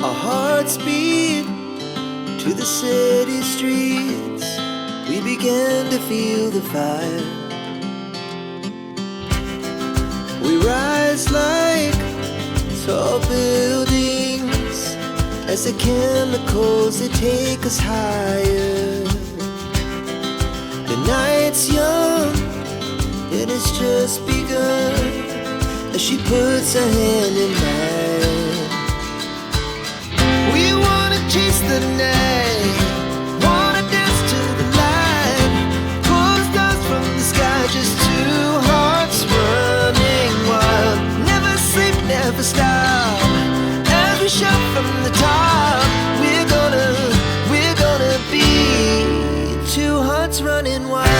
Our hearts beat to the city streets. We began to feel the fire. We rise like tall buildings as the chemicals they take us higher. The night's young and it's just begun as she puts her hand in mine. We wanna chase the night, wanna dance to the light, pull stars from the sky, just two hearts running wild. Never sleep, never stop, as we shout from the top. We're gonna be two hearts running wild.